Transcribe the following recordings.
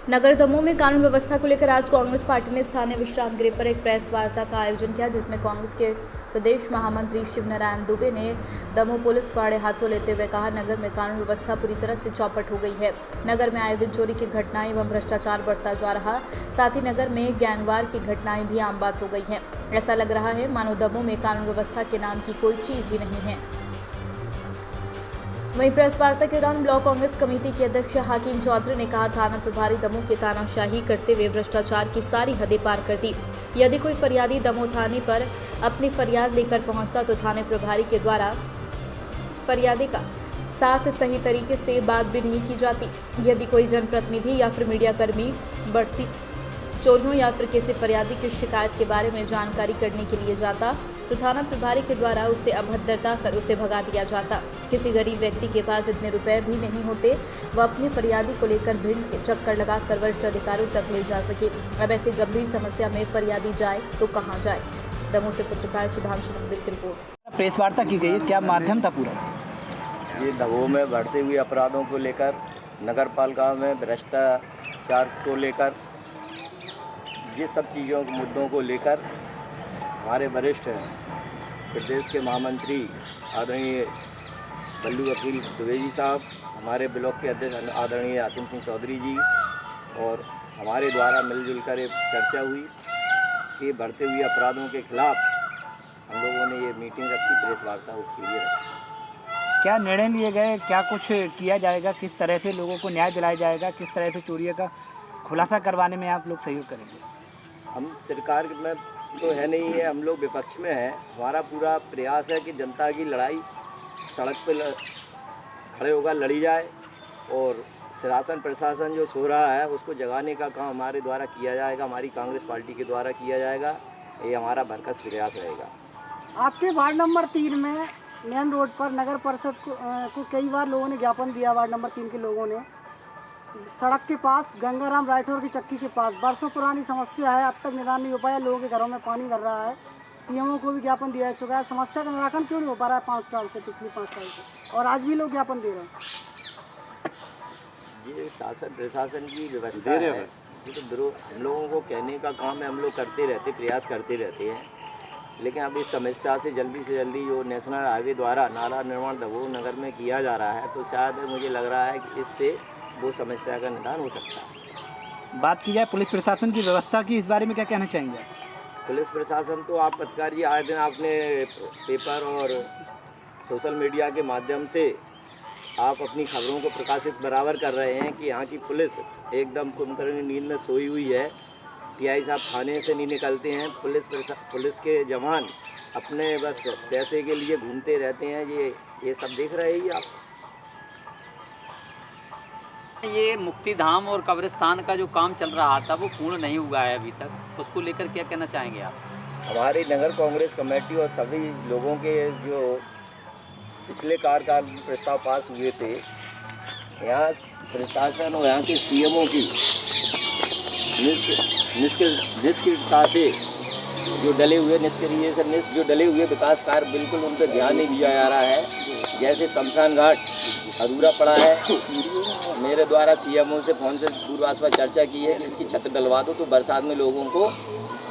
नगर दमोह में कानून व्यवस्था को लेकर आज कांग्रेस पार्टी ने स्थानीय विश्राम गृह पर एक प्रेस वार्ता का आयोजन किया, जिसमें कांग्रेस के प्रदेश महामंत्री शिव नारायण दुबे ने दमोह पुलिस को आड़े हाथों लेते हुए कहा, नगर में कानून व्यवस्था पूरी तरह से चौपट हो गई है। नगर में आए दिन चोरी की घटनाएं एवं भ्रष्टाचार बढ़ता जा रहा, साथ ही नगर में गैंगवार की घटनाएं भी आम बात हो गई हैं। ऐसा लग रहा है मानो दमोह में कानून व्यवस्था के नाम की कोई चीज ही नहीं है। वहीं प्रेस वार्ता के दौरान ब्लॉक कांग्रेस कमेटी के अध्यक्ष हाकिम चौधरी ने कहा, थाना प्रभारी दमोह की तानाशाही करते हुए भ्रष्टाचार की सारी हदें पार कर दी। यदि कोई फरियादी दमोह थाने पर अपनी फरियाद लेकर पहुंचता तो थाने प्रभारी के द्वारा फरियादी का साथ सही तरीके से बात भी नहीं की जाती। यदि कोई जनप्रतिनिधि या फिर मीडिया कर्मी बढ़ती चोरियों या फिर किसी फरियादी की शिकायत के बारे में जानकारी करने के लिए जाता तो थाना प्रभारी के द्वारा उसे अभद्रता कर उसे भगा दिया जाता। किसी गरीब व्यक्ति के पास इतने रुपए भी नहीं होते वह अपनी फरियादी को लेकर भिंड के चक्कर लगाकर वरिष्ठ अधिकारियों तक ले जा सके। अब ऐसी गंभीर समस्या में फरियादी जाए तो कहाँ जाए। दमोह से पत्रकार सुधांशु मंदिर की रिपोर्ट। प्रेस वार्ता की गई, क्या माध्यम था पूरा? ये दमोह में बढ़ते हुए अपराधों को लेकर, नगर पालिका में भ्रष्टाचार को लेकर, ये सब चीज़ों मुद्दों को लेकर हमारे वरिष्ठ प्रदेश के महामंत्री आदरणीय बल्लू वकील दुबे जी साहब, हमारे ब्लॉक के अध्यक्ष आदरणीय हाकिम सिंह चौधरी जी और हमारे द्वारा मिलजुल कर एक चर्चा हुई कि बढ़ते हुए अपराधों के खिलाफ हम लोगों ने ये मीटिंग रखी, प्रेस वार्ता उसके लिए रखी। क्या निर्णय लिए गए, क्या कुछ किया जाएगा, किस तरह से लोगों को न्याय दिलाया जाएगा, किस तरह से चोरियों का खुलासा करवाने में आप लोग सहयोग करेंगे? हम सरकार में तो है नहीं है, हम लोग विपक्ष में हैं। हमारा पूरा प्रयास है कि जनता की लड़ाई सड़क पे खड़े होकर लड़ी जाए और शासन प्रशासन जो सो रहा है उसको जगाने का काम हमारे द्वारा किया जाएगा, हमारी कांग्रेस पार्टी के द्वारा किया जाएगा। ये हमारा भरकस प्रयास रहेगा। आपके वार्ड नंबर 3 में मेन रोड पर नगर परिषद को कई बार लोगों ने ज्ञापन दिया। वार्ड नंबर 3 के लोगों ने सड़क के पास गंगाराम राठौर की चक्की के पास वर्षों पुरानी समस्या है, अब तक निदान नहीं हो पाया। लोगों के घरों में पानी भर रहा है। सीएमओ को भी ज्ञापन दिया जा चुका है। समस्या का निराकरण क्यों नहीं हो पा रहा है 5 साल से, पिछले 5 साल से, और आज भी लोग ज्ञापन दे रहे हैं। ये शासन प्रशासन की व्यवस्था है, ये तो हम लोगों को कहने का काम है, हम लोग करते रहते, प्रयास करते रहते हैं। लेकिन अब इस समस्या से जल्दी जो नेशनल हाईवे द्वारा नाला निर्माण दमोह नगर में किया जा रहा है, तो शायद मुझे लग रहा है कि इससे वो समस्या का निदान हो सकता है। बात की जाए पुलिस प्रशासन की व्यवस्था की, इस बारे में क्या कहना चाहेंगे? पुलिस प्रशासन तो आप पत्रकार जी आए दिन आपने पेपर और सोशल मीडिया के माध्यम से आप अपनी खबरों को प्रकाशित बराबर कर रहे हैं कि यहाँ की पुलिस एकदम कुंभकर्ण नींद में सोई हुई है। टीआई साहब थाने से नहीं निकलते हैं, पुलिस के जवान अपने बस पैसे के लिए घूमते रहते हैं। ये सब देख रहे हैं आप। ये मुक्तिधाम और कब्रिस्तान का जो काम चल रहा था वो पूर्ण नहीं हुआ है अभी तक, उसको लेकर क्या कहना चाहेंगे आप? हमारी नगर कांग्रेस कमेटी और सभी लोगों के जो पिछले कार्यकाल प्रस्ताव पास हुए थे, यहाँ प्रशासन और यहाँ के सीएमओ की निष्क्रियता से जो डले हुए विकास कार्य बिल्कुल उन पर ध्यान नहीं दिया जा रहा है। जैसे शमशान घाट अधूरा पड़ा है। मेरे द्वारा सीएमओ से फोन से दूरभाष पर चर्चा की है कि इसकी छत डलवा दो तो बरसात में लोगों को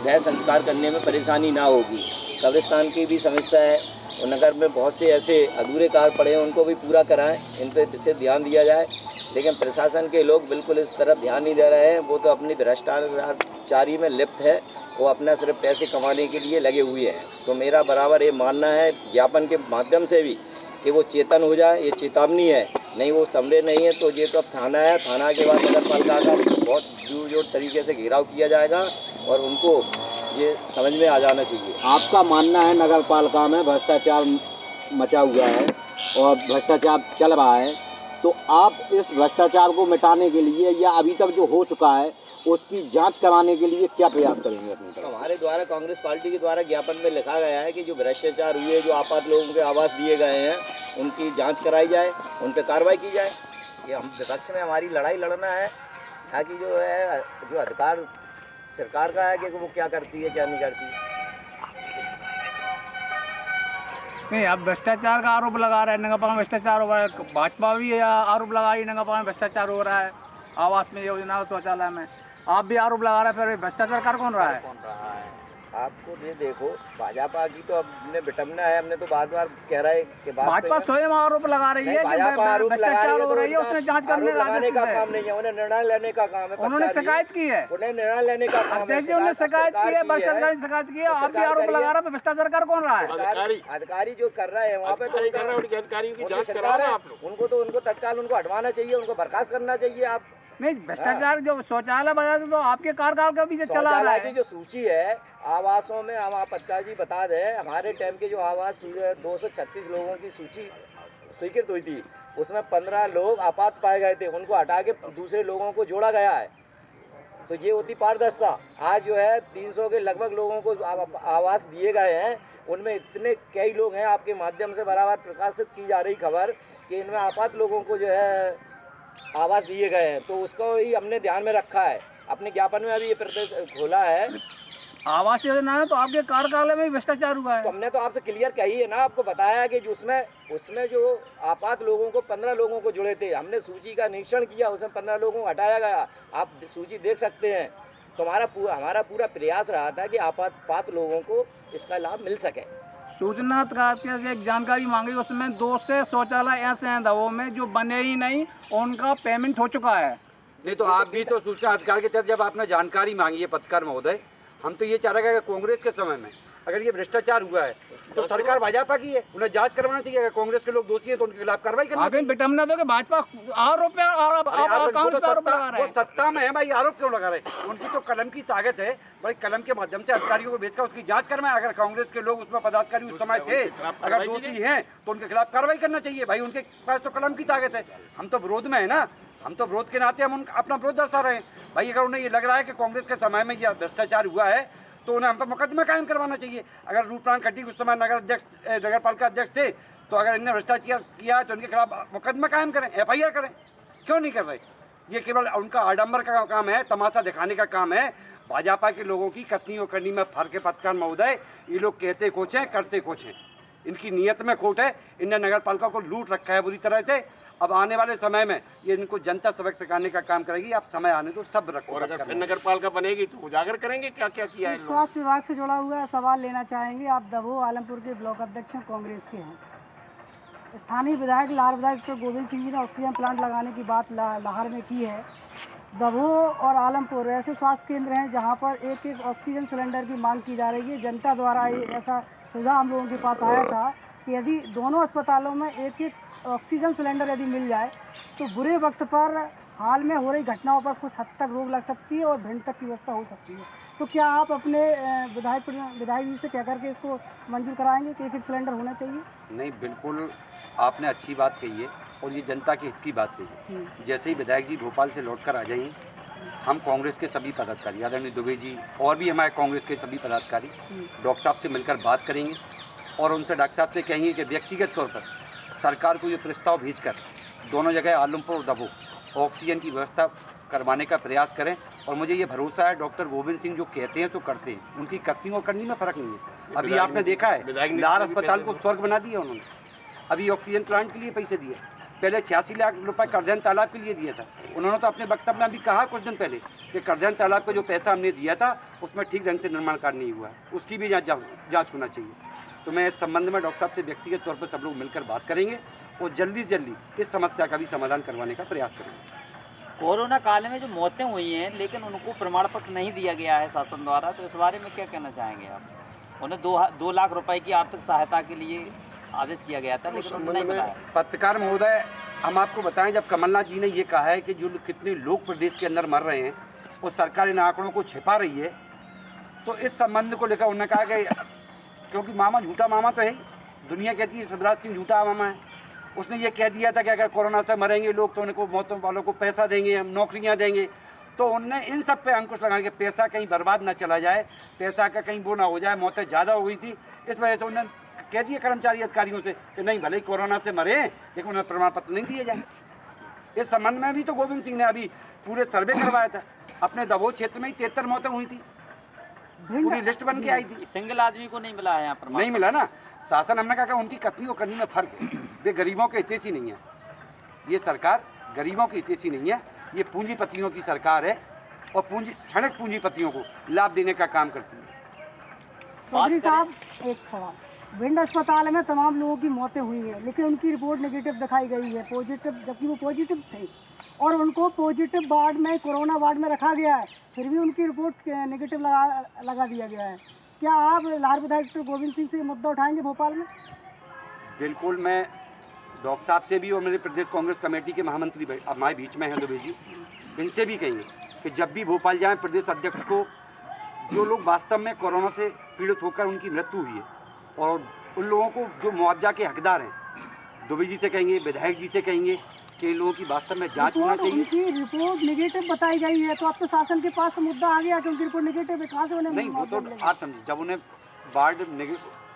देह संस्कार करने में परेशानी ना होगी। कब्रिस्तान की भी समस्या है और नगर में बहुत से ऐसे अधूरे कार्य पड़े हैं, उनको भी पूरा कराएं, इन पर से ध्यान दिया जाए। लेकिन प्रशासन के लोग बिल्कुल इस तरफ ध्यान नहीं दे रहे हैं। वो तो अपनी भ्रष्टाचारी में लिप्त है, वो अपना सिर्फ पैसे कमाने के लिए लगे हुए हैं। तो मेरा बराबर ये मानना है ज्ञापन के माध्यम से भी कि वो चेतन हो जाए। ये चेतावनी है, नहीं वो समझे नहीं है तो ये तो अब थाना है। थाना के बाद नगर पालिका का बहुत जोर तरीके से घेराव किया जाएगा और उनको ये समझ में आ जाना चाहिए। आपका मानना है नगर पालिका में भ्रष्टाचार मचा हुआ है और भ्रष्टाचार चल रहा है, तो आप इस भ्रष्टाचार को मिटाने के लिए या अभी तक जो हो चुका है उसकी जांच कराने के लिए क्या प्रयास करेंगे अपनी तरफ? हमारे द्वारा कांग्रेस पार्टी के द्वारा ज्ञापन में लिखा गया है कि जो भ्रष्टाचार हुए, जो आपात लोगों के आवास दिए गए हैं, उनकी जांच कराई जाए, उन पर कार्रवाई की जाए। ये हम विपक्ष में हमारी लड़ाई लड़ना है ताकि जो है जो अधिकार सरकार का है कि वो क्या करती है क्या नहीं करती। नहीं, अब भ्रष्टाचार का आरोप लगा रहे हैं, नगर पालिका में भ्रष्टाचार हो रहा है। भाजपा भी आरोप लगा रही है नगर पालिका में भ्रष्टाचार हो रहा है। आवास में योजना और शौचालय में, आप भी आरोप लगा रहे हैं, फिर भ्रष्टाचार कर कौन रहा है? कौन रहा है? आपको ये देखो, भाजपा की तो हमने विटमना है, हमने तो बार बार कह रहे हैं कि भाजपा स्वयं आरोप लगा रही है कि भ्रष्टाचार हो रही है, उसने जांच करने का काम नहीं है, उन्हें निर्णय लेने का काम है। उन्होंने शिकायत की है, उन्हें निर्णय लेने का काम है। देखिए उन्होंने शिकायत की है, भ्रष्टाचार की शिकायत की है, आप भी आरोप लगा रहे हैं, भ्रष्टाचार कर कौन रहा है? अधिकारी जो कर रहे हैं वहाँ पे उनके अधिकारियों की जांच करा रहे हैं आप लोग। उनको तत्काल उनको हटवाना चाहिए, उनको बर्खास्त करना चाहिए। आप नहीं, भ्रष्टाचार जो शौचालय बना तो आपके कार्यकाल का भी चला रहा है। की जो सूची है आवासों में, हम आप पत्ता जी बता दें, हमारे टाइम के जो आवास 236 लोगों की सूची स्वीकृत हुई थी, उसमें 15 लोग आपात पाए गए थे, उनको हटा के दूसरे लोगों को जोड़ा गया है। तो ये होती पारदर्शिता। आज जो है 300 के लगभग लोगों को आवास दिए गए हैं, उनमें इतने कई लोग हैं, आपके माध्यम से बराबर प्रकाशित की जा रही खबर कि इनमें आपात लोगों को जो है आवास दिए गए हैं। तो उसको ही हमने ध्यान में रखा है, अपने ज्ञापन में अभी ये प्रदेश खोला है। आवास योजना है तो आपके कार्यकाल में भी भ्रष्टाचार हुआ है। तो हमने तो आपसे क्लियर कही है ना, आपको बताया कि जो उसमें जो आपात लोगों को 15 लोगों को जुड़े थे, हमने सूची का निरीक्षण किया, उसमें 15 लोगों को हटाया गया। आप सूची देख सकते हैं। तो हमारा पूरा प्रयास रहा था कि आपात लोगों को इसका लाभ मिल सके। सूचना अधिकारी एक जानकारी मांगी, उसमें 2 से शौचालय ऐसे हैं दवों में जो बने ही नहीं, उनका पेमेंट हो चुका है। नहीं तो आप भी तो सूचना अधिकार के तहत जब आपने जानकारी मांगी है पत्रकार महोदय, हम तो ये चाह रहे हैं कि कांग्रेस के समय में अगर ये भ्रष्टाचार हुआ है तो सरकार भाजपा की है, उन्हें जांच करवाना चाहिए। अगर कांग्रेस के लोग दोषी हैं तो उनके खिलाफ कार्रवाई करना चाहिए। विटमना दो कि भाजपा आरोप वो सत्ता में है भाई, आरोप क्यों लगा रहे? उनकी तो कलम की ताकत है भाई, कलम के माध्यम से अधिकारियों को भेजकर उसकी जांच करवाएं। अगर कांग्रेस के लोग उसमें पदाधिकारी उस समय थे, अगर दोषी हैं तो उनके खिलाफ कार्रवाई करना चाहिए भाई, उनके पास तो कलम की ताकत है। हम तो विरोध में है ना, हम तो विरोध के नाते हम अपना विरोध दर्शा रहे हैं भाई। अगर उन्हें ये लग रहा है कि कांग्रेस के समय में यह भ्रष्टाचार हुआ है तो उन्हें हम पर मुकदमा कायम करवाना चाहिए। अगर रूपलाल खट्टी उस समय नगर पालिका अध्यक्ष थे, तो अगर इन्हें भ्रष्टाचार किया है तो उनके खिलाफ मुकदमा कायम करें, FIR करें। क्यों नहीं कर रहे? ये केवल उनका आडंबर का काम है, तमाशा दिखाने का काम है। भाजपा के लोगों की कथनी और करनी में फर्क है पत्रकार महोदय। ये लोग कहते कुछ हैं, करते कुछ हैं, इनकी नीयत में खोट है। इनने नगर पालिका को लूट रखा है बुरी तरह से। अब आने वाले समय में ये इनको जनता सबक सिखाने का काम करेगी। आप समय आने तो सब रखो। और अगर फिर नगर पालिका बनेगी तो उजागर करेंगे क्या क्या किया है। स्वास्थ्य विभाग से जुड़ा हुआ है, सवाल लेना चाहेंगे। आप दमोह आलमपुर के ब्लॉक अध्यक्ष कांग्रेस के हैं। स्थानीय विधायक लाहौर विधायक डॉक्टर गोविंद सिंह जी ने ऑक्सीजन प्लांट लगाने की बात लाहौर में की है। दमोह और आलमपुर ऐसे स्वास्थ्य केंद्र हैं जहाँ पर एक एक ऑक्सीजन सिलेंडर की मांग की जा रही है। जनता द्वारा ऐसा सुझाव हम लोगों के पास आया था कि यदि दोनों अस्पतालों में एक एक ऑक्सीजन सिलेंडर यदि मिल जाए तो बुरे वक्त पर हाल में हो रही घटनाओं पर कुछ हद तक रोक लग सकती है और भिंड तक की व्यवस्था हो सकती है। तो क्या आप अपने विधायक जी से कह करके इसको मंजूर कराएंगे कि एक एक सिलेंडर होना चाहिए? नहीं, बिल्कुल आपने अच्छी बात कही है और ये जनता के हित की बात कही है। जैसे ही विधायक जी भोपाल से लौट कर आ जाएंगे, हम कांग्रेस के सभी पदाधिकारी, आदरणीय दुबे जी और भी हमारे कांग्रेस के सभी पदाधिकारी डॉक्टर साहब से मिलकर बात करेंगे और उनसे डॉक्टर साहब से कहेंगे कि व्यक्तिगत तौर पर सरकार को ये प्रस्ताव भेजकर दोनों जगह आलमपुर और दमोह ऑक्सीजन की व्यवस्था करवाने का प्रयास करें। और मुझे ये भरोसा है डॉक्टर गोविंद सिंह जो कहते हैं तो करते हैं, उनकी कथनी और करनी में फ़र्क नहीं है। अभी आपने देखा है लाहौर अस्पताल को स्वर्ग बना दिया उन्होंने। अभी ऑक्सीजन प्लांट के लिए पैसे दिए, पहले 86 लाख रुपए करधन तालाब के लिए दिया था। उन्होंने तो अपने वक्तव्य में भी कहा कुछ दिन पहले कि करधन तालाब का जो पैसा हमने दिया था उसमें ठीक ढंग से निर्माण कार्य नहीं हुआ है, उसकी भी जाँच होना चाहिए। तो मैं इस संबंध में डॉक्टर साहब से व्यक्तिगत तौर पर सब लोग मिलकर बात करेंगे और जल्दी से जल्दी इस समस्या का भी समाधान करवाने का प्रयास करेंगे। कोरोना काल में जो मौतें हुई हैं लेकिन उनको प्रमाण पत्र नहीं दिया गया है शासन द्वारा, तो इस बारे में क्या कहना चाहेंगे आप? उन्हें 2 लाख रुपए की आर्थिक सहायता के लिए आदेश किया गया था लेकिन उन्होंने नहीं बताया। पत्रकार महोदय, हम आपको बताएं, जब कमलनाथ जी ने ये कहा है कि जो कितने लोग प्रदेश के अंदर मर रहे हैं और सरकार इन आंकड़ों को छिपा रही है, तो इस संबंध को लेकर उन्होंने कहा कि क्योंकि मामा झूठा मामा तो है, दुनिया कहती है शिवराज सिंह झूठा मामा है। उसने ये कह दिया था कि अगर कोरोना से मरेंगे लोग तो उनको मौतों वालों को पैसा देंगे, हम नौकरियां देंगे। तो उनने इन सब पे अंकुश लगा के पैसा कहीं बर्बाद ना चला जाए, पैसा का कहीं वो ना हो जाए। मौतें ज़्यादा हो गई थी, इस वजह से उन्होंने कह दिया कर्मचारी अधिकारियों से कि नहीं, भले ही कोरोना से मरे लेकिन उन्हें प्रमाण पत्र नहीं दिए जाए। इस संबंध में भी तो गोविंद सिंह ने अभी पूरे सर्वे करवाया था। अपने दमोह क्षेत्र में ही 73 मौतें हुई थी, पूरी लिस्ट बन के आई थी। सिंगल आदमी को नहीं मिला है यहाँ पर, नहीं मिला ना। शासन, हमने कहा कि उनकी कथनी और करनी में फर्क है। वे गरीबों के हितैषी नहीं है, ये सरकार गरीबों के हितैषी नहीं है। ये पूंजीपतियों की सरकार है और क्षणिक पूंजीपतियों को लाभ देने का काम करती है। चौधरी साहब, एक सवाल। भिंड अस्पताल में तमाम लोगों की मौतें हुई हैं, लेकिन उनकी रिपोर्ट नेगेटिव दिखाई गई है, पॉजिटिव, जबकि वो पॉजिटिव थे और उनको पॉजिटिव वार्ड में, कोरोना वार्ड में रखा गया है, फिर भी उनकी रिपोर्ट नेगेटिव लगा दिया गया है। क्या आप लाहौर विधायक डॉक्टर गोविंद सिंह से ये मुद्दा उठाएंगे भोपाल में? बिल्कुल, मैं डॉक्टर साहब से भी और मेरे प्रदेश कांग्रेस कमेटी के महामंत्री अब हमारे बीच में हैं दुबे जी, इनसे भी कहेंगे कि जब भी भोपाल जाएं प्रदेश अध्यक्ष को, जो लोग वास्तव में कोरोना से पीड़ित होकर उनकी मृत्यु हुई है और उन लोगों को जो मुआवजा के हकदार हैं, दुबे जी से कहेंगे, विधायक जी से कहेंगे कि इन लोगों की वास्तव में जांच होना चाहिए। उनकी रिपोर्ट नेगेटिव बताई गई है, तो अब तो शासन के पास तो मुद्दा आ गया कि उनकी रिपोर्ट नेगेटिव है, कहाँ से उन्हें? नहीं, वो तो आप समझिए, जब उन्हें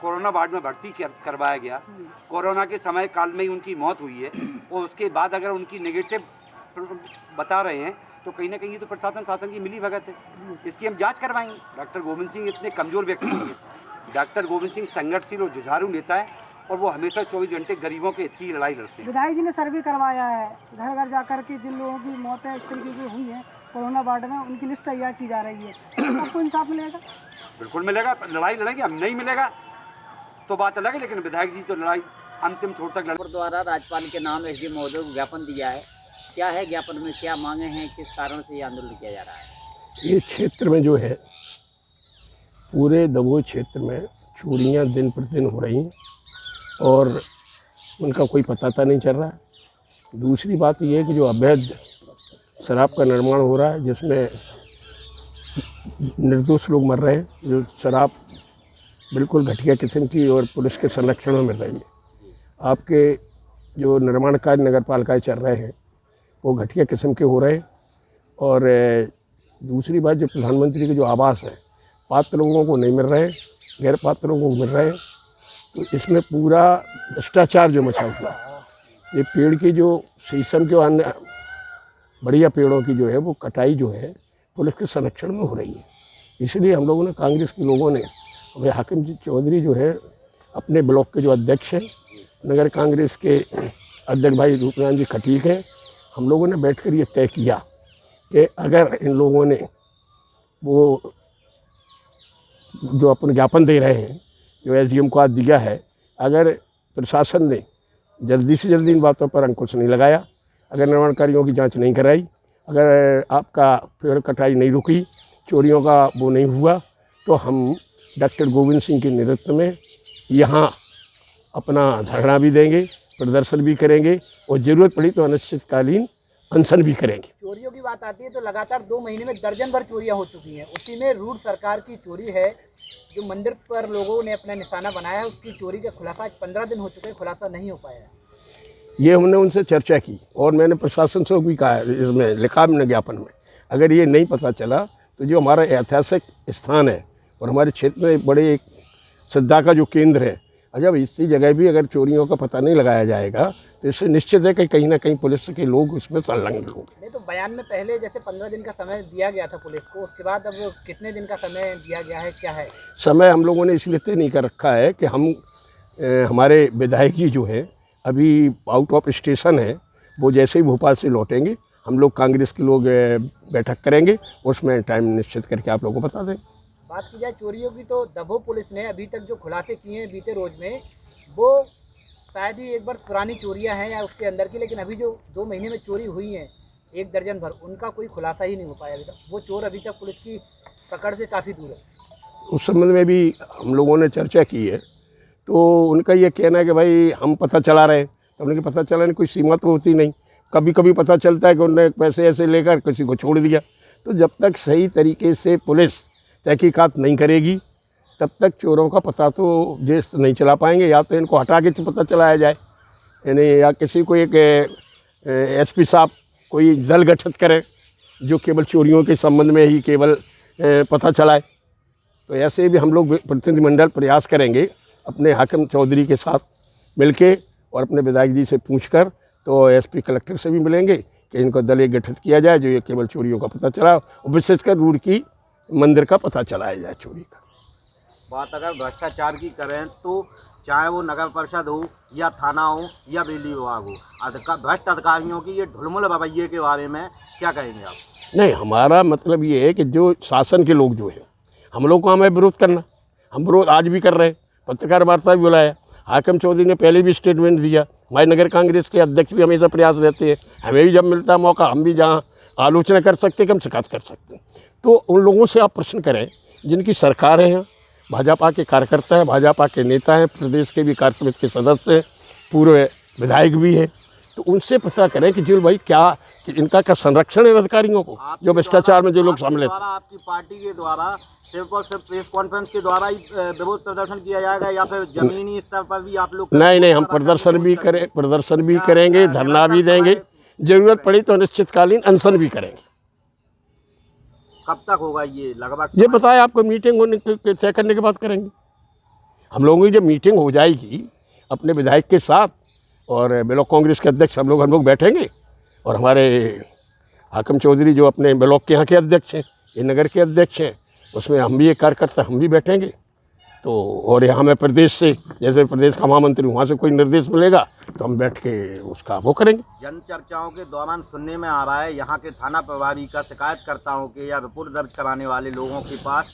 कोरोना वार्ड में भर्ती करवाया गया, कोरोना के समय काल में ही उनकी मौत हुई है और उसके बाद अगर उनकी नेगेटिव बता रहे हैं तो कहीं ना कहीं तो प्रशासन शासन की मिली भगत है, इसकी हम जांच करवाएंगे। डॉक्टर गोविंद सिंह इतने कमज़ोर व्यक्ति नहीं है। डॉक्टर गोविंद सिंह संघर्षशील और जुझारू नेता है और वो हमेशा 24 घंटे गरीबों के हित की लड़ाई लड़ते हैं। विधायक जी ने सर्वे करवाया है, घर घर जाकर के जिन लोगों की मौतें इस तरीके की हुई है कोरोना वार्ड में, उनकी लिस्ट तैयार की जा रही है। आपको इंसाफ मिलेगा? बिल्कुल मिलेगा, लड़ाई लड़ेंगे हम। नहीं मिलेगा तो बात अलग है, लेकिन विधायक जी तो लड़ाई अंतिम छोर तक लड़। द्वारा राज्यपाल के नाम एसडीएम महोदय को ज्ञापन दिया है, क्या है ज्ञापन में, क्या मांगे हैं, किस कारण से ये आंदोलन किया जा रहा है? ये क्षेत्र में जो है, पूरे दमोह क्षेत्र में चोरियां दिन प्रतिदिन हो रही हैं और उनका कोई पता नहीं चल रहा है। दूसरी बात ये है कि जो अवैध शराब का निर्माण हो रहा है, जिसमें निर्दोष लोग मर रहे हैं, जो शराब बिल्कुल घटिया किस्म की और पुलिस के संरक्षण में मिल रही है। आपके जो निर्माण कार्य नगर पालिकाएँ चल रहे हैं वो घटिया किस्म के हो रहे हैं। और दूसरी बात, जो प्रधानमंत्री के जो आवास है पात्र लोगों को नहीं मिल रहे, गैर पात्र लोगों को मिल रहे हैं, तो इसमें पूरा भ्रष्टाचार जो मचा हुआ है। ये पेड़ की जो शीशम के अन्य बढ़िया पेड़ों की जो है वो कटाई जो है पुलिस के संरक्षण में हो रही है। इसलिए हम लोगों ने, कांग्रेस के लोगों ने, हमें हाकिम जी चौधरी जो है अपने ब्लॉक के जो अध्यक्ष हैं, नगर कांग्रेस के अध्यक्ष भाई रूपनारायण जी खटीक हैं, हम लोगों ने बैठकर ये तय किया कि अगर इन लोगों ने वो जो अपन ज्ञापन दे रहे हैं, जो एसडीएम को आज दिया है, अगर प्रशासन ने जल्दी से जल्दी इन बातों पर अंकुश नहीं लगाया, अगर निर्माणकारियों की जांच नहीं कराई, अगर आपका पेड़ कटाई नहीं रुकी, चोरियों का वो नहीं हुआ, तो हम डॉक्टर गोविंद सिंह के नेतृत्व में यहाँ अपना धरना भी देंगे, प्रदर्शन भी करेंगे और ज़रूरत पड़ी तो अनिश्चितकालीन अनशन भी करेंगे। चोरियों की बात आती है तो लगातार 2 महीने में दर्जन भर चोरियां हो चुकी हैं। उसी में रूढ़ सरकार की चोरी है, जो मंदिर पर लोगों ने अपना निशाना बनाया है, उसकी चोरी का खुलासा आज 15 दिन हो चुके हैं, खुलासा नहीं हो पाया। ये हमने उनसे चर्चा की और मैंने प्रशासन से भी कहा, इसमें लिखा हमने ज्ञापन में, अगर ये नहीं पता चला तो जो हमारा ऐतिहासिक स्थान है और हमारे क्षेत्र में बड़े एक श्रद्धा का जो केंद्र है, अगर इसी जगह भी अगर चोरियों का पता नहीं लगाया जाएगा तो इससे निश्चित है कि कहीं ना कहीं पुलिस के लोग उसमें संलग्न होंगे। नहीं तो बयान में पहले जैसे 15 दिन का समय दिया गया था पुलिस को, उसके बाद अब कितने दिन का समय दिया गया है, क्या है समय? हम लोगों ने इसलिए तय नहीं कर रखा है कि हम हमारे विधायक जी जो है अभी आउट ऑफ स्टेशन है, वो जैसे ही भोपाल से लौटेंगे हम लोग कांग्रेस के लोग बैठक करेंगे, उसमें टाइम निश्चित करके आप लोगों को बता दें। बात की जाए चोरियों की तो दमोह पुलिस ने अभी तक जो खुलासे किए हैं बीते रोज में, वो शायद ही एक बार पुरानी चोरियां हैं या उसके अंदर की, लेकिन अभी जो 2 महीने में चोरी हुई हैं 1 दर्जन भर, उनका कोई खुलासा ही नहीं हो पाया अभी तक। वो चोर अभी तक पुलिस की पकड़ से काफ़ी दूर है। उस संबंध में भी हम लोगों ने चर्चा की है, तो उनका ये कहना है कि भाई हम पता चला रहे हैं, तो हमने पता चलाने कोई सीमा तो होती नहीं, कभी कभी पता चलता है कि उन्होंने पैसे ऐसे लेकर किसी को छोड़ दिया। तो जब तक सही तरीके से पुलिस तहकीकात नहीं करेगी तब तक चोरों का पता तो जेस नहीं चला पाएंगे। या तो इनको हटा के पता चलाया जाए, यानी या किसी को एक एसपी साहब कोई दल गठित करे जो केवल चोरियों के संबंध में ही केवल पता चलाए। तो ऐसे भी हम लोग प्रतिनिधिमंडल प्रयास करेंगे अपने हाकिम चौधरी के साथ मिलके और अपने विधायक जी से पूछकर, तो एसपी कलेक्टर से भी मिलेंगे कि इनको दल एक गठित किया जाए जो ये केवल चोरियों का पता चला और विशेषकर रूढ़ की मंदिर का पता चलाया जाए चोरी का। बात अगर भ्रष्टाचार की करें तो चाहे वो नगर परिषद हो या थाना हो या बिजली विभाग हो, भ्रष्ट अधिकारियों की ये ढुलमुल रवैये के बारे में क्या कहेंगे आप? नहीं, हमारा मतलब ये है कि जो शासन के लोग जो है, हम लोग को हमें विरोध करना, हम विरोध आज भी कर रहे हैं। पत्रकार वार्ता भी बुलाया, हाकिम चौधरी ने पहले भी स्टेटमेंट दिया, हमारे नगर कांग्रेस के अध्यक्ष भी हमेशा प्रयास रहते हैं, हमें भी जब मिलता है मौका हम भी जहाँ आलोचना कर सकते हैं, कम शिकायत कर सकते हैं। तो उन लोगों से आप प्रश्न करें जिनकी सरकार है, भाजपा के कार्यकर्ता हैं, भाजपा के नेता हैं, प्रदेश के भी कार्य समिति के सदस्य हैं, पूर्व विधायक भी हैं, तो उनसे पता करें कि जी भाई क्या कि इनका क्या संरक्षण है अधिकारियों को जो भ्रष्टाचार में जो लोग शामिल हैं। आपकी पार्टी के द्वारा सिर्फ और सिर्फ प्रेस कॉन्फ्रेंस के द्वारा ही विरोध प्रदर्शन किया जाएगा या फिर जमीनी स्तर पर भी आप लोग? नहीं, हम प्रदर्शन भी करेंगे, धरना भी देंगे, जरूरत पड़ी तो अनिश्चितकालीन अनशन भी करेंगे। कब तक होगा ये लगभग? ये बताया आपको, मीटिंग होने के तय करने के बाद करेंगे। हम लोगों की जब मीटिंग हो जाएगी अपने विधायक के साथ और ब्लॉक कांग्रेस के अध्यक्ष हम लोग बैठेंगे और हमारे हाकिम चौधरी जो अपने ब्लॉक के यहाँ के अध्यक्ष हैं, ये नगर के अध्यक्ष हैं, उसमें हम भी एक कार्यकर्ता हम भी बैठेंगे। तो और यहाँ में प्रदेश से, जैसे प्रदेश का महामंत्री वहाँ से कोई निर्देश मिलेगा तो हम बैठ के उसका वो करेंगे। जन चर्चाओं के दौरान सुनने में आ रहा है यहाँ के थाना प्रभारी का शिकायतकर्ताओं के या रिपोर्ट दर्ज कराने वाले लोगों के पास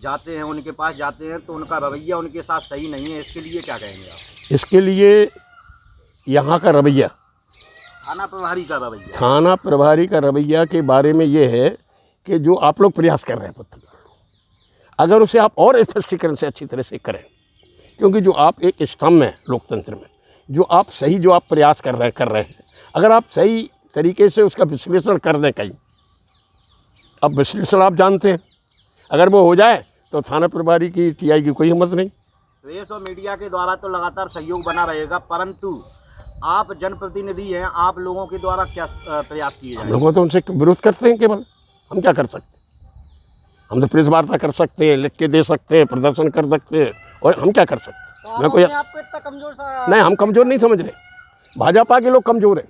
जाते हैं, उनके पास जाते हैं तो उनका रवैया उनके साथ सही नहीं है, इसके लिए क्या कहेंगे आप? इसके लिए यहाँ का रवैया, थाना प्रभारी का रवैया, थाना प्रभारी का रवैया के बारे में ये है कि जो आप लोग प्रयास कर रहे हैं पत्रकार, अगर उसे आप और स्पष्टीकरण से अच्छी तरह से करें, क्योंकि जो आप एक स्तंभ है लोकतंत्र में, जो आप सही जो आप प्रयास कर रहे हैं, अगर आप सही तरीके से उसका विश्लेषण कर दें कहीं, अब विश्लेषण आप जानते हैं, अगर वो हो जाए तो थाना प्रभारी की टीआई की कोई हिम्मत नहीं। प्रेस और मीडिया के द्वारा तो लगातार सहयोग बना रहेगा, परंतु आप जनप्रतिनिधि हैं, आप लोगों के द्वारा क्या प्रयास किए जाएंगे? हम लोग तो उनसे विरोध करते हैं केवल, हम क्या कर सकते हैं? हम तो प्रेस वार्ता कर सकते हैं, लिख के दे सकते हैं, प्रदर्शन कर सकते हैं, और हम क्या कर सकते हैं? मैं कोई आपको इतना कमजोर सा नहीं, हम कमज़ोर नहीं समझ रहे, भाजपा के लोग कमज़ोर हैं,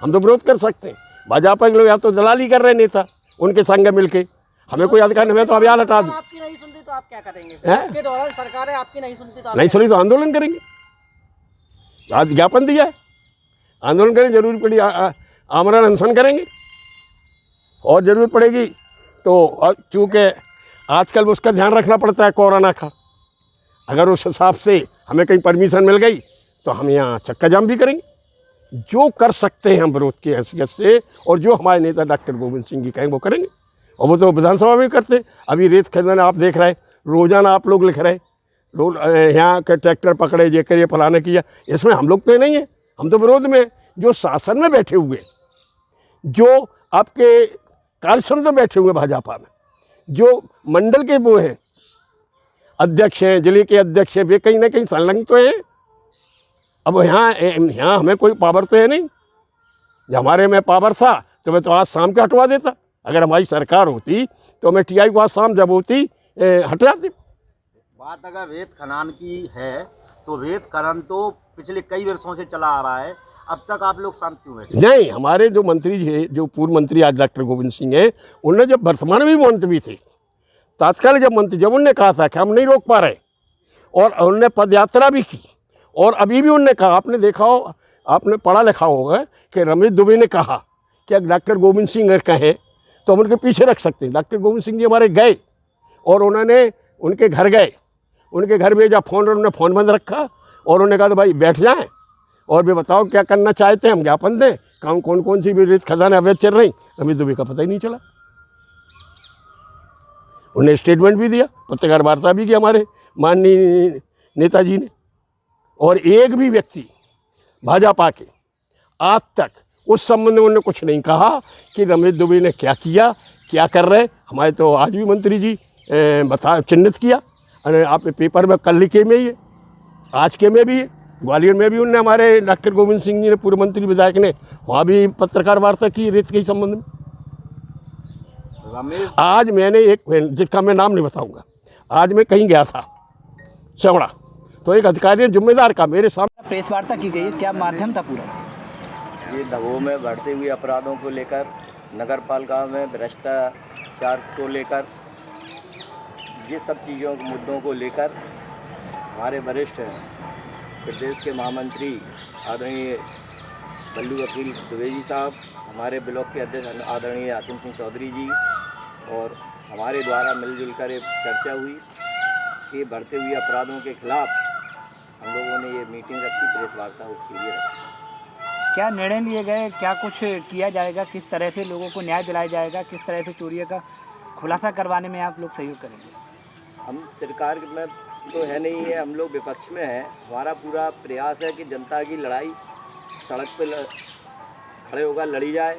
हम तो विरोध कर सकते हैं। भाजपा के लोग या तो दलाली कर रहे हैं नेता उनके संग मिल के, हमें कोई अधिकार नहीं है तो अभियान हटा दो। आपकी नहीं सुनती तो आप क्या करेंगे? आपके दौरान सरकार है, आपकी नहीं सुनती तो आप नहीं सुनी तो आंदोलन करेंगे। आज ज्ञापन दिया है, आंदोलन करेंगे, जरूरत पड़ी आमरण अनशन करेंगे, और ज़रूरत पड़ेगी तो चूँकि आजकल उसका ध्यान रखना पड़ता है कोरोना का, अगर उस हिसाब से हमें कहीं परमिशन मिल गई तो हम यहाँ चक्का जाम भी करेंगे। जो कर सकते हैं हम विरोध की हैसियत से, और जो हमारे नेता डॉक्टर गोविंद सिंह जी कहेंगे वो करेंगे, और वो तो विधानसभा में करते। अभी रेत खनन आप देख रहे, रोज़ाना आप लोग लिख रहे, लोग यहाँ के ट्रैक्टर पकड़े, ये करिए, फलाने किया, इसमें हम लोग तो नहीं है, हम तो विरोध में। जो शासन में बैठे हुए, जो आपके कार्यसमिति में बैठे हुए भाजपा में, जो मंडल के वो हैं अध्यक्ष हैं, जिले के अध्यक्ष हैं, वे कहीं ना कहीं संलग्न तो हैं। अब यहाँ हमें कोई पावर तो है नहीं, जब हमारे में पावर था तो मैं तो आज शाम के हटवा देता, अगर हमारी सरकार होती तो मैं टीआई को आज शाम जब होती हटाती। बात अगर रेत खनन की है तो रेत खनन तो पिछले कई वर्षों से चला आ रहा है, अब तक आप लोग शांत क्यों हैं? नहीं, हमारे जो मंत्री जी, जो पूर्व मंत्री आज डॉक्टर गोविंद सिंह हैं, उन्होंने जब वर्तमान में भी मंत्री थे, तत्काल जब उन्होंने कहा था कि हम नहीं रोक पा रहे, और उन्होंने पदयात्रा भी की, और अभी भी उन्होंने कहा, आपने देखा हो, आपने पढ़ा लिखा होगा कि रमेश दुबे ने कहा कि अगर डॉक्टर गोविंद सिंह अगर कहें तो हम उनके पीछे रख सकते हैं। डॉक्टर गोविंद सिंह जी हमारे गए और उन्होंने उनके घर गए, उनके घर भेजा फ़ोन, उन्होंने फ़ोन बंद रखा और उन्होंने कहा तो भाई बैठ जाएं और वे बताओ क्या करना चाहते हैं, हम ज्ञापन दें, कौन सी भी रेत खदानें अवैध चल रही, रमेश दुबे का पता ही नहीं चला। उन्हें स्टेटमेंट भी दिया, पत्रकार वार्ता भी की हमारे माननीय नेताजी ने, और एक भी व्यक्ति भाजपा के आज तक उस संबंध में उन्होंने कुछ नहीं कहा कि रमेश दुबे ने क्या किया, क्या कर रहे। हमारे तो आज भी मंत्री जी चिन्हित किया, अरे आप पेपर में कल लिखे में ही है, आज के में भी है, ग्वालियर में भी उनने, हमारे डॉक्टर गोविंद सिंह जी ने, पूर्व मंत्री विधायक ने, वहाँ भी पत्रकार वार्ता की रेत के संबंध में। आज मैंने एक, जिसका मैं नाम नहीं बताऊंगा, आज मैं कहीं गया था चौड़ा, तो एक अधिकारी जिम्मेदार का मेरे सामने प्रेस वार्ता की गई, क्या माध्यम था पूरा? ये दमोह में बढ़ते हुए अपराधों को लेकर, नगर पालिका में भ्रष्टाचार को लेकर, ये सब चीज़ों मुद्दों को लेकर हमारे वरिष्ठ प्रदेश के महामंत्री आदरणीय बल्लू वकील दुबे जी साहब, हमारे ब्लॉक के अध्यक्ष आदरणीय आतिम सिंह चौधरी जी और हमारे द्वारा मिलजुल कर एक चर्चा हुई कि बढ़ते हुए अपराधों के खिलाफ हम लोगों ने ये मीटिंग रखी, प्रेस वार्ता उसके लिए रखी। क्या निर्णय लिए गए, क्या कुछ किया जाएगा, किस तरह से लोगों को न्याय दिलाया जाएगा, किस तरह से चोरियों का खुलासा करवाने में आप लोग सहयोग करेंगे? हम सरकार में तो है नहीं है, हम लोग विपक्ष में हैं। हमारा पूरा प्रयास है कि जनता की लड़ाई सड़क पर खड़े होकर लड़ी जाए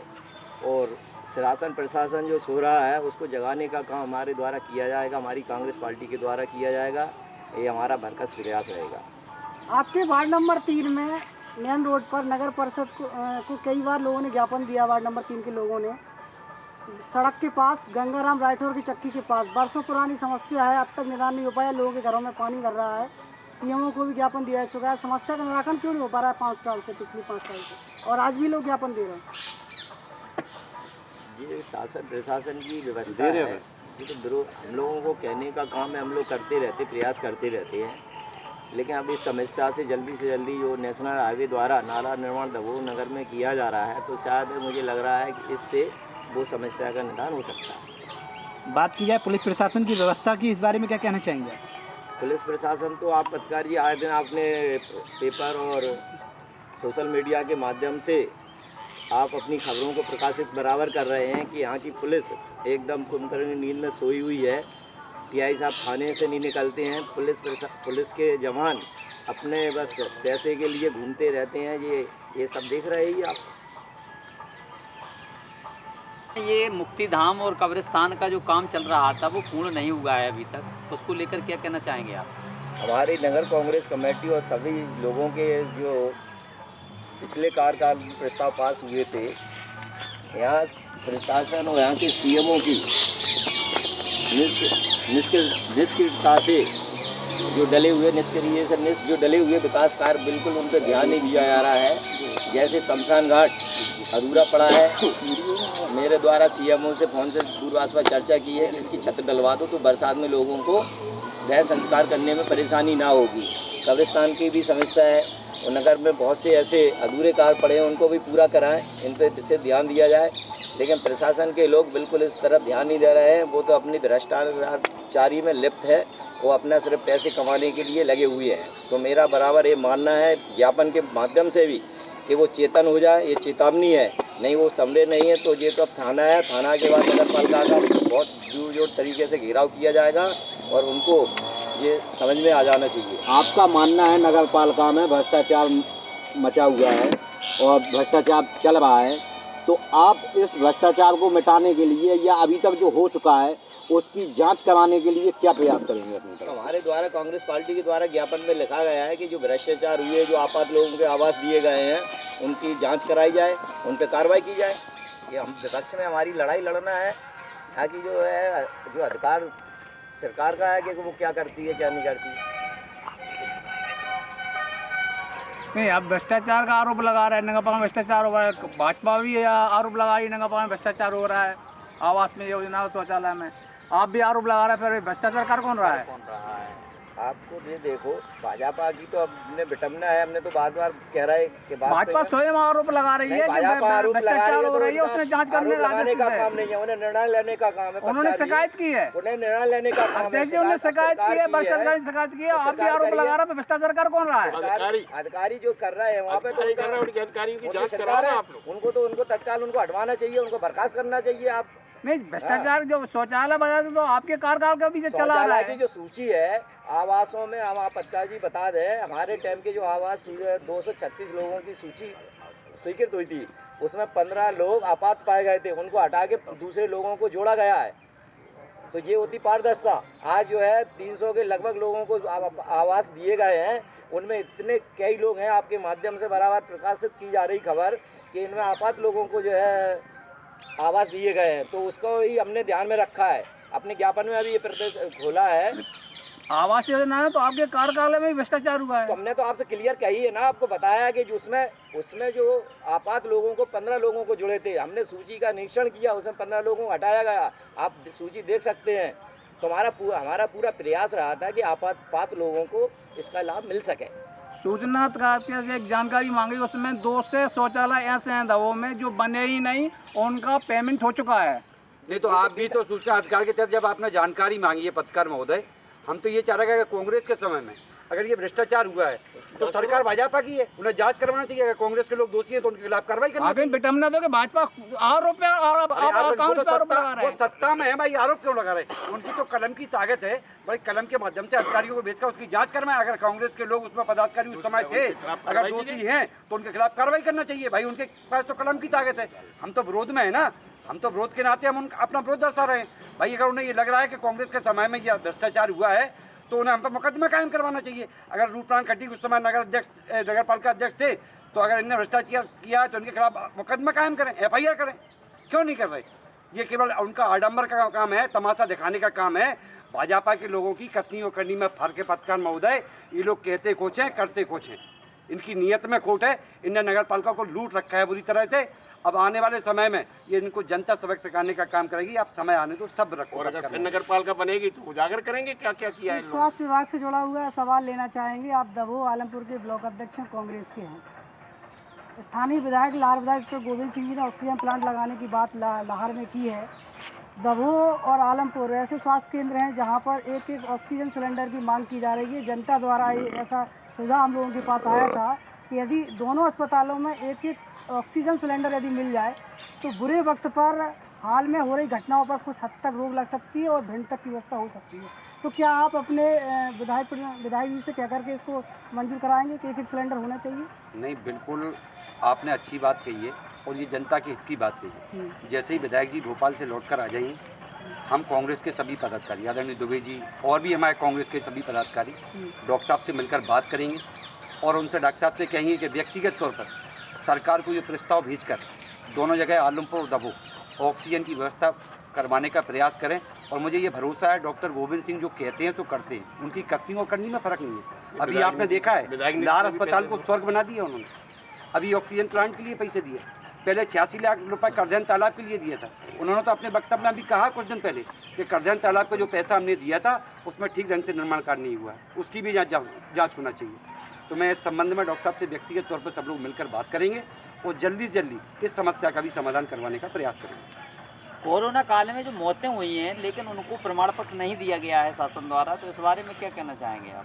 और शासन प्रशासन जो सो रहा है उसको जगाने का काम हमारे द्वारा किया जाएगा, हमारी कांग्रेस पार्टी के द्वारा किया जाएगा। ये हमारा भरकस प्रयास रहेगा। आपके वार्ड नंबर 3 में मेन रोड पर नगर परिषद को कई बार लोगों ने ज्ञापन दिया, वार्ड नंबर 3 के लोगों ने, सड़क के पास गंगाराम राठौर की चक्की के पास बरसों पुरानी समस्या है, अब तक निदान नहीं हो पाया, लोगों के घरों में पानी भर रहा है। सीएमओ को भी ज्ञापन दिया जा चुका है, समस्या का निराकरण क्यों नहीं हो पा रहा है 5 साल से, पिछले 5 साल से, और आज भी लोग ज्ञापन दे रहे हैं। ये शासन प्रशासन की व्यवस्था है, ये तो हम लोगों को कहने का काम है, हम लोग करते रहते, प्रयास करते रहते हैं। लेकिन अब इस समस्या से जल्दी जो नेशनल हाईवे द्वारा नाला निर्माण दमोह नगर में किया जा रहा है, तो शायद मुझे लग रहा है कि इससे वो समस्या का निदान हो सकता है। बात की जाए पुलिस प्रशासन की व्यवस्था की, इस बारे में क्या कहना चाहेंगे? पुलिस प्रशासन तो आप पत्रकार जी आए दिन आपने पेपर और सोशल मीडिया के माध्यम से आप अपनी खबरों को प्रकाशित बराबर कर रहे हैं कि यहाँ की पुलिस एकदम कुंभकर्ण नींद में सोई हुई है। टीआई साहब थाने से नहीं निकलते हैं, पुलिस के जवान अपने बस पैसे के लिए घूमते रहते हैं। ये सब देख रहे हैं आप। ये मुक्तिधाम और कब्रिस्तान का जो काम चल रहा था वो पूर्ण नहीं हुआ है अभी तक, उसको लेकर क्या कहना चाहेंगे आप? हमारी नगर कांग्रेस कमेटी और सभी लोगों के जो पिछले कार्यकाल में प्रस्ताव पास हुए थे, यहाँ प्रशासन और यहाँ के सीएमओ की निष्क्रियता से जो डले हुए विकास कार्य बिल्कुल उन पर ध्यान नहीं दिया जा रहा है। जैसे शमशान घाट अधूरा पड़ा है, मेरे द्वारा सीएमओ से फ़ोन से दूरभाष पर चर्चा की है कि इसकी छत डलवा दो तो बरसात में लोगों को दाह संस्कार करने में परेशानी ना होगी। कब्रिस्तान की भी समस्या है और नगर में बहुत से ऐसे अधूरे कार्य पड़े हैं, उनको भी पूरा कराएं, इन पर विशेष ध्यान दिया जाए। लेकिन प्रशासन के लोग बिल्कुल इस तरफ ध्यान नहीं दे रहे हैं, वो तो अपनी भ्रष्टाचारी में लिप्त है, वो अपना सिर्फ पैसे कमाने के लिए लगे हुए हैं। तो मेरा बराबर ये मानना है ज्ञापन के माध्यम से भी कि वो चेतन हो जाए, ये चेतावनी है, नहीं वो समझे नहीं है तो ये तो अब थाना है, थाना के बाद नगर पालिका का बहुत जोर तरीके से घेराव किया जाएगा और उनको ये समझ में आ जाना चाहिए। आपका मानना है नगर पालिका में भ्रष्टाचार मचा हुआ है और भ्रष्टाचार चल रहा है, तो आप इस भ्रष्टाचार को मिटाने के लिए या अभी तक जो हो चुका है उसकी जांच कराने के लिए क्या प्रयास करेंगे अपनी तरफ? हमारे द्वारा कांग्रेस पार्टी के द्वारा ज्ञापन में लिखा गया है कि जो भ्रष्टाचार हुए, जो आपात लोगों के आवास दिए गए हैं, उनकी जांच कराई जाए, उन पर कार्रवाई की जाए। ये हम विपक्ष में हमारी लड़ाई लड़ना है ताकि जो अधिकार सरकार का है कि वो क्या करती है क्या नहीं करती। नहीं, अब भ्रष्टाचार का आरोप लगा रहा है, नगर पालिका में भ्रष्टाचार हो रहा है, भाजपा भी आरोप लगा रही है नगर पालिका में भ्रष्टाचार हो रहा है, आवास में योजना शौचालय में आप भी आरोप लगा रहे हैं, फिर भ्रष्टाचार कर कौन रहा है? आपको ये देखो, भाजपा की तो हमने विटमना है, हमने तो बार कह रहा है कि भाजपा स्वयं आरोप लगा रही है, भ्रष्टाचार हो रही है, उसने जांच करने का काम नहीं है, उन्हें निर्णय लेने का काम है। उन्होंने शिकायत की है, उन्हें निर्णय लेने का काम है। उन्होंने शिकायत की है, भ्रष्टाचार की शिकायत की है, आप भी आरोप लगा रहे हैं, भ्रष्टाचार कर कौन रहा है? अधिकारी जो कर रहे हैं वहाँ पे उनको तत्काल उनको हटवाना चाहिए, उनको बर्खास्त करना चाहिए। आप नहीं, भ्रष्टाचार जो शौचालय बना तो आपके कार्यकाल का भी चला रहा है। की जो सूची है आवासों में, हम आप पत्ता जी बता दें, हमारे टाइम के जो आवास 236 लोगों की सूची स्वीकृत हुई थी, उसमें 15 लोग आपात पाए गए थे, उनको हटा के दूसरे लोगों को जोड़ा गया है। तो ये होती पारदर्शिता। आज जो है 300 के लगभग लोगों को आवास दिए गए हैं, उनमें इतने कई लोग हैं, आपके माध्यम से बराबर प्रकाशित की जा रही खबर कि इनमें आपात लोगों को जो है आवास दिए गए हैं। तो उसको ही हमने ध्यान में रखा है, अपने ज्ञापन में अभी ये प्रदेश खोला है। आवास योजना है तो आपके कार्यकाल में भी भ्रष्टाचार हुआ है। तो हमने तो आपसे क्लियर कही है ना, आपको बताया कि जो उसमें जो आपात लोगों को 15 लोगों को जुड़े थे, हमने सूची का निरीक्षण किया, उसमें 15 लोगों को हटाया गया। आप सूची देख सकते हैं। तो हमारा पूरा प्रयास रहा था कि आपात लोगों को इसका लाभ मिल सके। सूचना अधिकारी से एक जानकारी मांगी, उसमें 2 से शौचालय ऐसे हैं दबों में जो बने ही नहीं, उनका पेमेंट हो चुका है। नहीं तो आप भी तो सूचना अधिकार के तहत जब आपने जानकारी मांगी है पत्रकार महोदय, हम तो ये चाह रहे हैं कि कांग्रेस के समय में अगर ये भ्रष्टाचार हुआ है तो सरकार भाजपा की है, उन्हें जांच करवाना चाहिए। अगर कांग्रेस के लोग दोषी हैं तो उनके खिलाफ कार्रवाई करनी चाहिए। बिटमना दो कि भाजपा आरोप पे आरोप लगा रहे वो हैं। सत्ता में है भाई, आरोप क्यों लगा रहे हैं? उनकी तो कलम की ताकत है भाई, कलम के माध्यम से अधिकारियों को भेजकर उसकी जांच करवाएं। अगर कांग्रेस के लोग उसमें पदाधिकारी उस समय थे, अगर दोषी हैं तो उनके खिलाफ कार्रवाई करना चाहिए भाई, उनके पास तो कलम की ताकत है। हम तो विरोध में है ना, हम तो विरोध के नाते हम अपना विरोध दर्शा रहे हैं भाई। अगर उन्हें ये लग रहा है कि कांग्रेस के समय में यह भ्रष्टाचार हुआ है तो उन्हें हम पर मुकदमा कायम करवाना चाहिए। अगर रूपनारायण खट्टी उस समय नगर पालिका अध्यक्ष थे, तो अगर इन्हें भ्रष्टाचार किया है तो इनके खिलाफ मुकदमा कायम करें, FIR करें। क्यों नहीं कर रहे? ये केवल उनका आडंबर का काम है, तमाशा दिखाने का काम है। भाजपा के लोगों की कथनी और करनी में फर्क है पत्रकार महोदय। ये लोग कहते कुछ हैं, करते कुछ हैं। इनकी नीयत में खोट है। इनने नगर पालिका को लूट रखा है बुरी तरह से। अब आने वाले समय में ये इनको जनता सबक सिखाने का काम करेगी। आप समय आने तो सब रखो। और अगर फिर नगर पालिका बनेगी तो उजागर करेंगे क्या क्या किया है इन लोगों ने। स्वास्थ्य विभाग से जुड़ा हुआ सवाल लेना चाहेंगे। आप दबोह आलमपुर के ब्लॉक अध्यक्ष कांग्रेस के हैं। स्थानीय विधायक लाहौर विधायक डॉक्टर गोविंद सिंह जी ने ऑक्सीजन प्लांट लगाने की बात लाहौर में की है। दबोह और आलमपुर ऐसे स्वास्थ्य केंद्र हैं जहां पर एक एक ऑक्सीजन सिलेंडर की मांग की जा रही है। जनता द्वारा ऐसा सुझाव हम लोगों के पास आया था कि यदि दोनों अस्पतालों में एक एक ऑक्सीजन सिलेंडर यदि मिल जाए तो बुरे वक्त पर हाल में हो रही घटनाओं पर कुछ हद तक रोक लग सकती है और भिंड तक की व्यवस्था हो सकती है। तो क्या आप अपने विधायक जी से कह करके इसको मंजूर कराएंगे कि एक एक सिलेंडर होना चाहिए? नहीं, बिल्कुल आपने अच्छी बात कही है और ये जनता के हित की बात कही है। जैसे ही विधायक जी भोपाल से लौट कर आ जाएंगे, हम कांग्रेस के सभी पदाधिकारी, आदरणीय दुबे जी और भी हमारे कांग्रेस के सभी पदाधिकारी डॉक्टर साहब से मिलकर बात करेंगे और उनसे डॉक्टर साहब से कहेंगे कि व्यक्तिगत तौर पर सरकार को ये प्रस्ताव भेजकर दोनों जगह आलमपुर और दबोह ऑक्सीजन की व्यवस्था करवाने का प्रयास करें। और मुझे ये भरोसा है डॉक्टर गोविंद सिंह जो कहते हैं तो करते हैं, उनकी कथनी और करनी में फ़र्क नहीं है। अभी आपने देखा है लाहौर अस्पताल को स्वर्ग बना दिया उन्होंने। अभी ऑक्सीजन प्लांट के लिए पैसे दिए, पहले 86 लाख रुपए करधन तालाब के लिए दिया था। उन्होंने तो अपने वक्तव्य में भी कहा कुछ दिन पहले कि करधन तालाब का जो पैसा हमने दिया था उसमें ठीक ढंग से निर्माण कार्य नहीं हुआ है, उसकी भी जाँच होना चाहिए। तो मैं इस संबंध में डॉक्टर साहब से व्यक्तिगत तौर पर सब लोग मिलकर बात करेंगे और जल्दी से जल्दी इस समस्या का भी समाधान करवाने का प्रयास करेंगे। कोरोना काल में जो मौतें हुई हैं लेकिन उनको प्रमाण पत्र नहीं दिया गया है शासन द्वारा, तो इस बारे में क्या कहना चाहेंगे आप?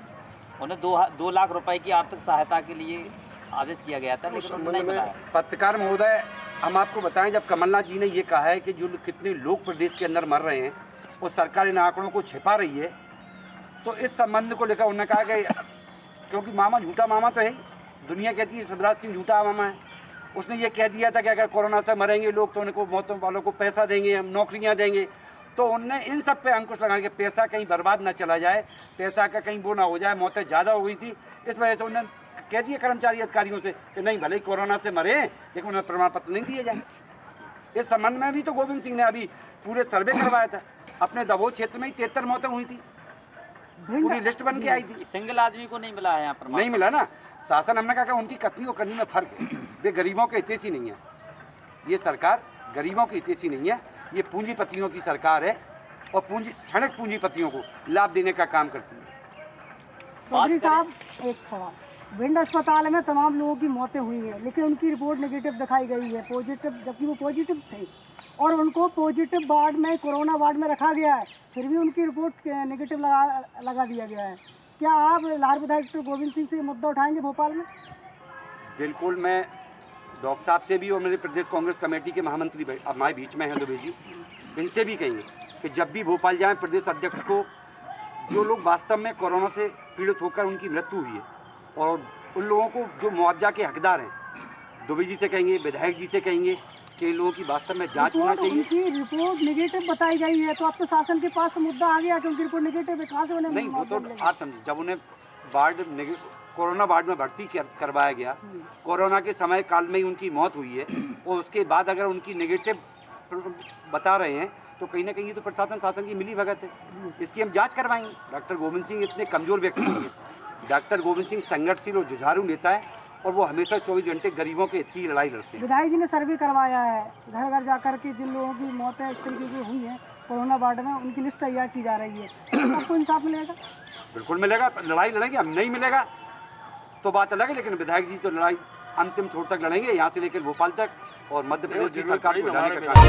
उन्हें 2 लाख रुपए की आर्थिक सहायता के लिए आदेश किया गया था लेकिन उन्होंने नहीं बताया। पत्रकार महोदय, हम आपको बताएं, जब कमलनाथ जी ने ये कहा है कि जो कितने लोग प्रदेश के अंदर मर रहे हैं और सरकार इन आंकड़ों को छिपा रही है, तो इस संबंध को लेकर उन्होंने कहा कि क्योंकि मामा झूठा मामा तो है, दुनिया कहती है शिवराज सिंह झूठा मामा है। उसने ये कह दिया था कि अगर कोरोना से मरेंगे लोग तो उनको मौतों वालों को पैसा देंगे, हम नौकरियां देंगे। तो उनने इन सब पे अंकुश लगा के पैसा कहीं बर्बाद ना चला जाए, पैसा का कहीं वो ना हो जाए। मौतें ज़्यादा हो गई थी, इस वजह से उन्होंने कह दिया कर्मचारी अधिकारियों से कि नहीं, भले ही कोरोना से मरे लेकिन उन्हें प्रमाण पत्र नहीं दिए जाए। इस संबंध में भी तो गोविंद सिंह ने अभी पूरे सर्वे करवाया था। अपने दबोह क्षेत्र में ही 73 मौतें हुई थी, पूरी लिस्ट बन के आई थी। सिंगल आदमी को नहीं मिला है यहाँ पर, नहीं मिला ना। शासन हमने कहा कि उनकी कथनी और करनी में फर्क है। वे गरीबों के हितैषी नहीं है, ये सरकार गरीबों के हितैषी नहीं है, ये पूंजीपतियों की सरकार है और क्षणिक पूंजीपतियों को लाभ देने का काम करती है। चौधरी साहब, एक सवाल। भिंड अस्पताल में तमाम लोगों की मौतें हुई हैं लेकिन उनकी रिपोर्ट नेगेटिव दिखाई गई है, पॉजिटिव, जबकि वो पॉजिटिव थे और उनको पॉजिटिव वार्ड में, कोरोना वार्ड में रखा गया है, फिर भी उनकी रिपोर्ट नेगेटिव लगा दिया गया है। क्या आप लाहौर विधायक डॉक्टर गोविंद सिंह से ये मुद्दा उठाएंगे भोपाल में? बिल्कुल, मैं डॉक्टर साहब से भी और मेरे प्रदेश कांग्रेस कमेटी के महामंत्री हमारे बीच में हैं दुबे जी, इनसे भी कहेंगे कि जब भी भोपाल जाएं, प्रदेश अध्यक्ष को जो लोग वास्तव में कोरोना से पीड़ित होकर उनकी मृत्यु हुई है और उन लोगों को जो मुआवजा के हकदार हैं, दुबे जी से कहेंगे, विधायक जी से कहेंगे कि इन लोगों की वास्तव में जांच होना चाहिए। उनकी रिपोर्ट नेगेटिव बताई गई है तो अब तो शासन के पास तो मुद्दा आ गया कि उनकी रिपोर्ट नेगेटिव है, कहाँ से उन्हें? नहीं, वो तो आप समझिए, जब उन्हें कोरोना वार्ड में भर्ती करवाया गया, कोरोना के समय काल में ही उनकी मौत हुई है और उसके बाद अगर उनकी नेगेटिव बता रहे हैं तो कहीं ना कहीं तो प्रशासन शासन की मिली भगत है, इसकी हम जांच करवाएंगे। डॉक्टर गोविंद सिंह इतने कमज़ोर व्यक्ति नहीं है। डॉक्टर गोविंद सिंह संघर्षशील और जुझारू नेता है और वो हमेशा 24 घंटे गरीबों के हित की लड़ाई लड़ते हैं। विधायक जी ने सर्वे करवाया है, घर घर जाकर के जिन लोगों की मौतें इस तरीके की हुई हैं कोरोना वार्ड में, उनकी लिस्ट तैयार की जा रही है। आपको इंसाफ मिलेगा? बिल्कुल मिलेगा, लड़ाई लड़ेंगे हम। नहीं मिलेगा तो बात अलग है, लेकिन विधायक जी तो लड़ाई अंतिम छोर तक लड़ेंगे, यहाँ से लेकर भोपाल तक और मध्य प्रदेश की सरकार को हटाने का काम।